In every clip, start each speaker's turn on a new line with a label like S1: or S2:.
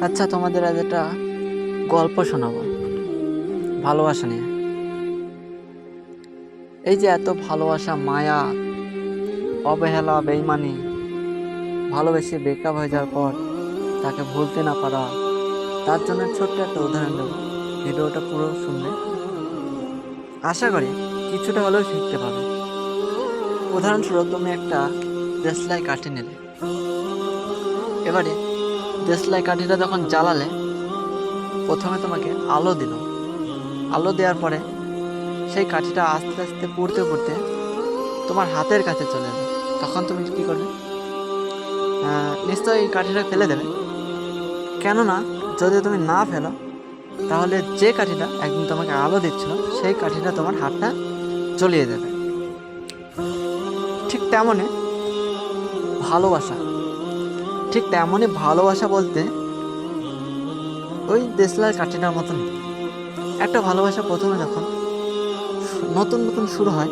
S1: আচ্ছা, তোমাদের আজ একটা গল্প শোনাবো ভালোবাসা নিয়ে। এই যে এত ভালোবাসা, মায়া, অবহেলা, বেইমানি, ভালোবেসে ব্রেকআপ হয়ে যাওয়ার পর তাকে ভুলতে না পারা, তার জন্য ছোট্ট একটা উদাহরণ দেবো। ভিডিওটা পুরো শুনলে আশা করি কিছুটা হলেও শিখতে পারবে। উদাহরণস্বরূপ, তুমি একটা দেশলাই কাঠি নিলে। এবারে দেশলাই কাঠিটা যখন জ্বালালে, প্রথমে তোমাকে আলো দিল। আলো দেওয়ার পরে সেই কাঠিটা আস্তে আস্তে পুড়তে পুড়তে তোমার হাতের কাছে চলে এলো। তখন তুমি কি করবে? নিশ্চয়ই এই কাঠিটা ফেলে দেবে। কেননা যদি তুমি না ফেলো, তাহলে যে কাঠিটা একদিন তোমাকে আলো দিচ্ছিল, সেই কাঠিটা তোমার হাতটা জ্বলিয়ে দেবে। ঠিক তেমনই ভালোবাসা। ঠিক তেমনই ভালোবাসা বলতে ওই দেশলার কাঠিটার মতন। একটা ভালোবাসা প্রথমে যখন নতুন নতুন শুরু হয়,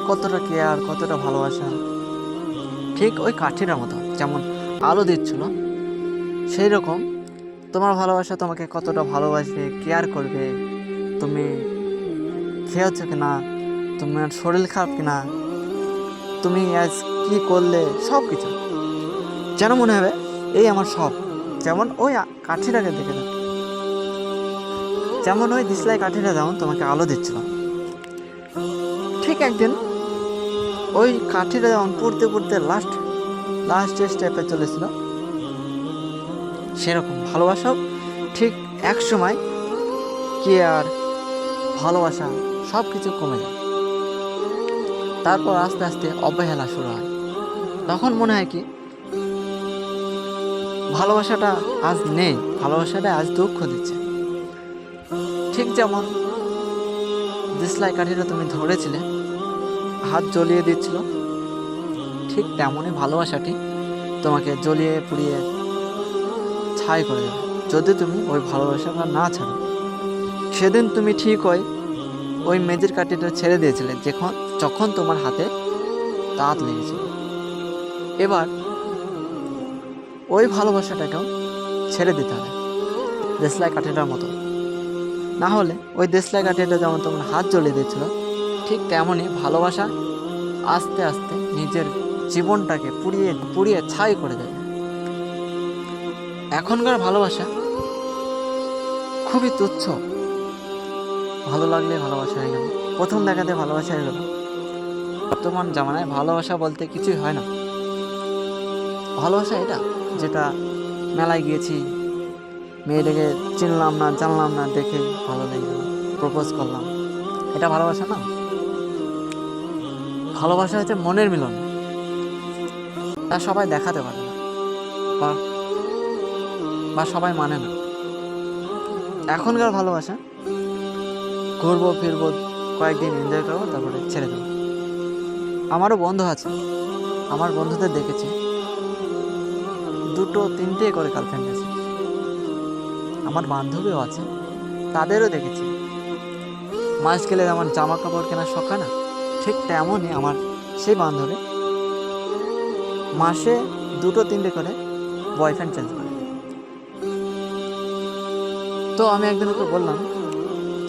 S1: কতটা কেয়ার, কতটা ভালোবাসা, ঠিক ওই কাঠিটার মতো যেমন আলো দিচ্ছিল, সেই রকম তোমার ভালোবাসা তোমাকে কতটা ভালোবাসবে, কেয়ার করবে। তুমি খেয়েছো কিনা, তোমার শরীর খারাপ কিনা, তুমি আজ কী করলে, সব কিছু যেন মনে হবে এই আমার সব। যেমন ওই কাঠিটাকে দেখে না, যেমন ওই দিশলাই কাঠিটা যেমন তোমাকে আলো দিচ্ছিল, ঠিক একদিন ওই কাঠিটা যেমন পড়তে পড়তে লাস্ট স্টেপে চলেছিল, সেরকম ভালোবাসাও ঠিক এক সময় কেয়ার, ভালোবাসা সব কিছু কমে যায়। তারপর আস্তে আস্তে অবহেলা শুরু হয়। তখন মনে হয় কি, ভালোবাসাটা আজ নেই, ভালোবাসাটা আজ দুঃখ দিচ্ছে। ঠিক যেমন দিশলাই কাঠিটা তুমি ধরেছিলে, হাত জ্বলিয়ে দিচ্ছিল, ঠিক তেমনই ভালোবাসাটি তোমাকে জ্বলিয়ে পুড়িয়ে ছাই করে দেবে যদি তুমি ওই ভালোবাসাটা না ছাড়ো। সেদিন তুমি ঠিক ওই মেজির কাঠিটা ছেড়ে দিয়েছিলে যখন তোমার হাতে তাত লেগেছিল। এবার ওই ভালোবাসাটাকেও ছেড়ে দিতে হবে দেশলাই কাঠিটার মতো। না হলে ওই দেশলাই কাঠিটা যেমন তোমার হাত জ্বলিয়ে দিয়েছিল, ঠিক তেমনই ভালোবাসা আস্তে আস্তে নিজের জীবনটাকে পুড়িয়ে পুড়িয়ে ছাই করে দেবে। এখনকার ভালোবাসা খুবই তুচ্ছ। ভালো লাগলে ভালোবাসা হয়ে গেল, প্রথম দেখাতে ভালোবাসা হয়ে গেল। বর্তমান জামানায় ভালোবাসা বলতে কিছুই হয় না। ভালোবাসা এটা যেটা মেলায় গিয়েছি, মেয়েটাকে চিনলাম না, জানলাম না, দেখে ভালো লেগে গেল, প্রপোজ করলাম, এটা ভালোবাসা না। ভালোবাসা হচ্ছে মনের মিলন, তা সবাই দেখাতে পারে না, বা বা সবাই মানে না। এখনকার ভালোবাসা ঘুরবো ফিরবো, কয়েকদিন এনজয় করবো, তারপরে ছেড়ে দেবো। আমারও বন্ধু আছে, আমার বন্ধুদের দেখেছি 2-3টে করে গার্লফ্রেন্ড আছে। আমার বান্ধবীও আছে, তাদেরও দেখেছি। মাস গেলে আমার জামা কাপড় কেনার শখ হয় না, ঠিক তেমনই আমার সেই বান্ধবী মাসে 2-3টে করে বয়ফ্রেন্ড চেঞ্জ করে। তো আমি একদিন ওকে বললাম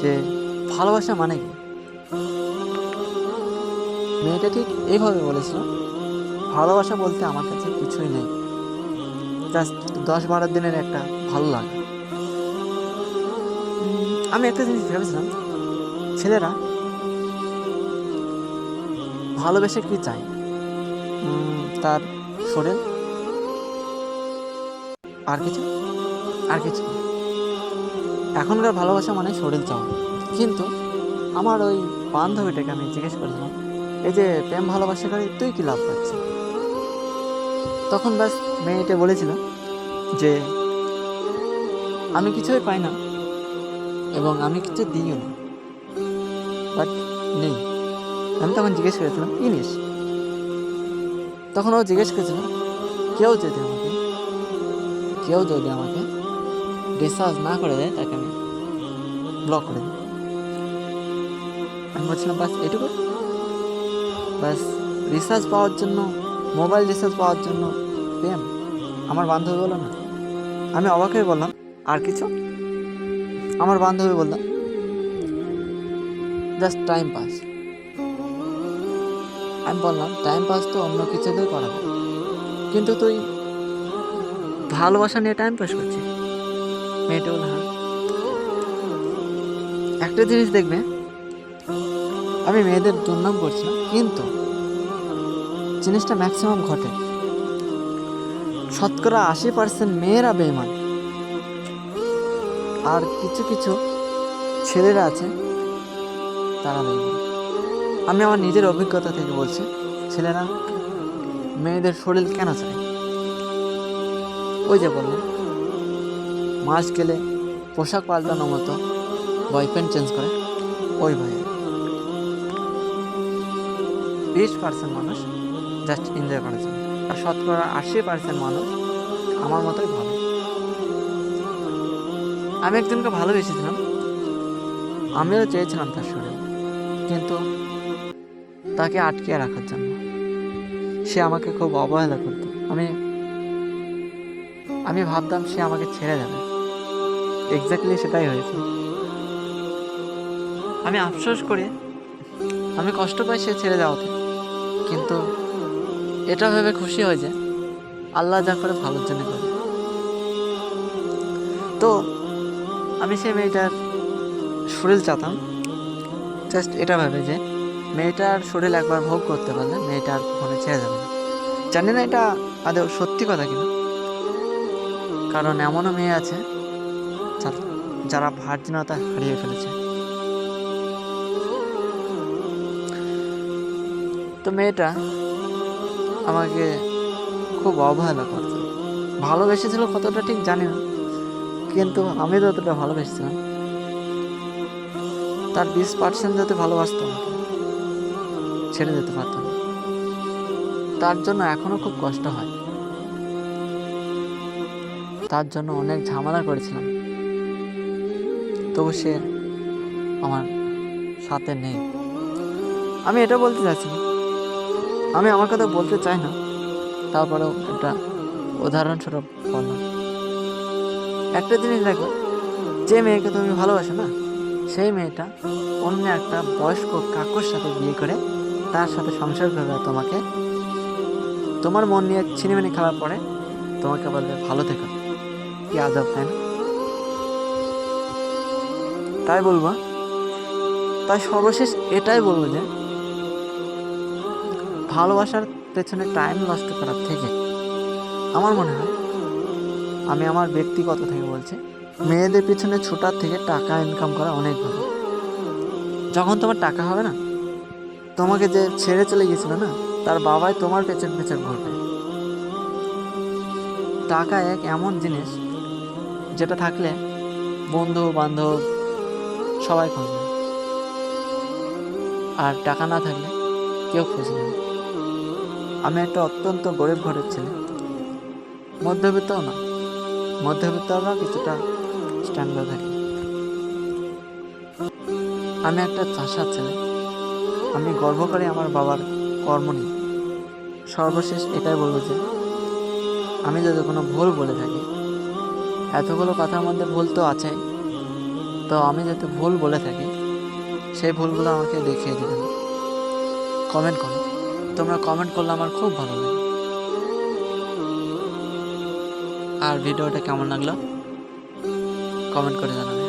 S1: যে ভালোবাসা মানে কি। মেয়েটা ঠিক এইভাবে বলেছিল, ভালোবাসা বলতে আমার কাছে কিছুই নেই, জাস্ট 10-12 দিনের একটা ভালো লাগে। আমি একটা জিনিস ভেবেছিলাম, ছেলেরা ভালোবেসে কি চায়? তার শরীর, আর কিছু আর কিছু না। এখনকার ভালোবাসা মানে শরীর চাওয়া। কিন্তু আমার ওই বান্ধবীটাকে আমি জিজ্ঞেস করেছিলাম, এই যে প্রেম ভালোবাসা করে তুই কি লাভ পাচ্ছিস? তখন ব্যাস মেয়েটা বলেছিল যে আমি কিছুই পাই না এবং আমি কিছু দিইও না, বাট নেই। আমি তখন জিজ্ঞেস করেছিলাম কি নিস? তখন ও জিজ্ঞেস করেছিল, কেউ যদি আমাকে রিচার্জ না করে দেয়, তাকে আমি ব্লক করে দিই। আমি বলছিলাম বাস এটুকু, বাস রিচার্জ পাওয়ার জন্য, মোবাইল রিচার্জ পাওয়ার জন্য প্রেম? আমার বান্ধবী বলো না, আমি অবাক হয়ে বললাম, আর কিছু? আমার বান্ধবী বললাম, জাস্ট টাইম পাস। আমি বললাম, টাইম পাস তো অন্য কিছু দিয়ে করা যায়, কিন্তু তুই ভালোবাসা নিয়ে টাইম পাস করছিস। মেয়েটা বলল, হ্যাঁ। একটা জিনিস দেখবে, আমি মেয়েদের দুর্নাম করছি না, কিন্তু জিনিসটা ম্যাক্সিমাম ঘটে। 80% মেয়েরা বেঈমান, আর কিছু কিছু ছেলেরা আছে তারা বেঈমান। আমি আমার নিজের অভিজ্ঞতা থেকে বলছি, ছেলেরা মেয়েদের শরীর কেন চায়? ওই যে বললাম, মাস গেলে পোশাক পাল্টানোর মতো বয়ফ্রেন্ড চেঞ্জ করে, ওই ভয়ে। 20% মানুষ জাস্ট এনজয় করার জন্য, আর 80% মানুষ আমার মতোই ভালো। আমি একজনকে ভালোবেসেছিলাম, আমিও চেয়েছিলাম তার শরীর, কিন্তু তাকে আটকিয়ে রাখার জন্য সে আমাকে খুব অবহেলা করত। আমি ভাবতাম সে আমাকে ছেড়ে যাবে, এক্স্যাক্টলি সেটাই হয়েছে। আমি আফসোস করি, আমি কষ্ট পাই সে ছেড়ে যাওয়াতে, কিন্তু এটা ভেবে খুশি হয় যে আল্লাহ যা করে ভালোর জন্য করে। তো আমি সেই মেয়েটার শরীর চাতাম, জাস্ট এটা ভেবে যে মেয়েটার শরীর একবার ভোগ করতে পারলে মেয়েটা আর কখনো ছেড়ে যাবে না। জানি না এটা আদৌ সত্যি কথা কিনা, কারণ এমনও মেয়ে আছে যারা ভার্জিনতা হারিয়ে ফেলেছে। তো মেয়েটা আমাকে খুব অবহেলা করত, ভালোবেসেছিল কতটা ঠিক জানি না, কিন্তু আমি যতটা ভালোবেসেছিলাম তার 20% যদি ভালোবাসতাম ছেড়ে যেতে পারতাম না। তার জন্য এখনো খুব কষ্ট হয়, তার জন্য অনেক ঝামেলা করেছিলাম, তবু সে আমার সাথে নেই। আমি এটা বলতে চাইছি না, আমি আমার কথা বলতে চাই না, তারপরেও একটা উদাহরণস্বরূপ বললাম। একটা জিনিস দেখো, যে মেয়েকে তুমি ভালোবাসো না, সেই মেয়েটা অন্য একটা বয়স্ক কাকুর সাথে বিয়ে করে তার সাথে সংসার করবে, তোমাকে তোমার মন নিয়ে ছিনিমিনি খেলার পরে তোমাকে বলবে ভালো থেকো। কি আজব, তাই না? তাই সর্বশেষ এটাই বলবো যে ভালোবাসার পেছনে টাইম নষ্ট করার থেকে আমার মনে হয়, আমি আমার ব্যক্তিগত থেকে বলছি, মেয়েদের পিছনে ছোটার থেকে টাকা ইনকাম করা অনেক ভালো। যখন তোমার টাকা হবে না, তোমাকে যে ছেড়ে চলে গেছিল না, তার বাবাই তোমার পেছন পেছন ঘুরবে। টাকা এক এমন জিনিস যেটা থাকলে বন্ধু বান্ধব সবাই খুঁজবে, আর টাকা না থাকলে কেউ খুঁজবে না। আমি একটা অত্যন্ত গরিব ঘরের ছেলে, মধ্যবিত্তও না, মধ্যবিত্তরা কিছুটা স্ট্যান্ডার্ড থাকে। আমি একটা চাষার ছেলে, আমি গর্ব করি আমার বাবার কর্ম নিয়ে। সর্বশেষ এটাই বলবো যে আমি যদি কোনো ভুল বলে থাকি, এতগুলো কথার মধ্যে ভুল তো আছেই, তো আমি যদি ভুল বলে থাকি সেই ভুলগুলো আমাকে দেখিয়ে দেবেন, কমেন্ট করো। তোমরা কমেন্ট করলে আমার খুব ভালো লাগে। আর ভিডিওটা কেমন লাগলো কমেন্ট করে জানাবে।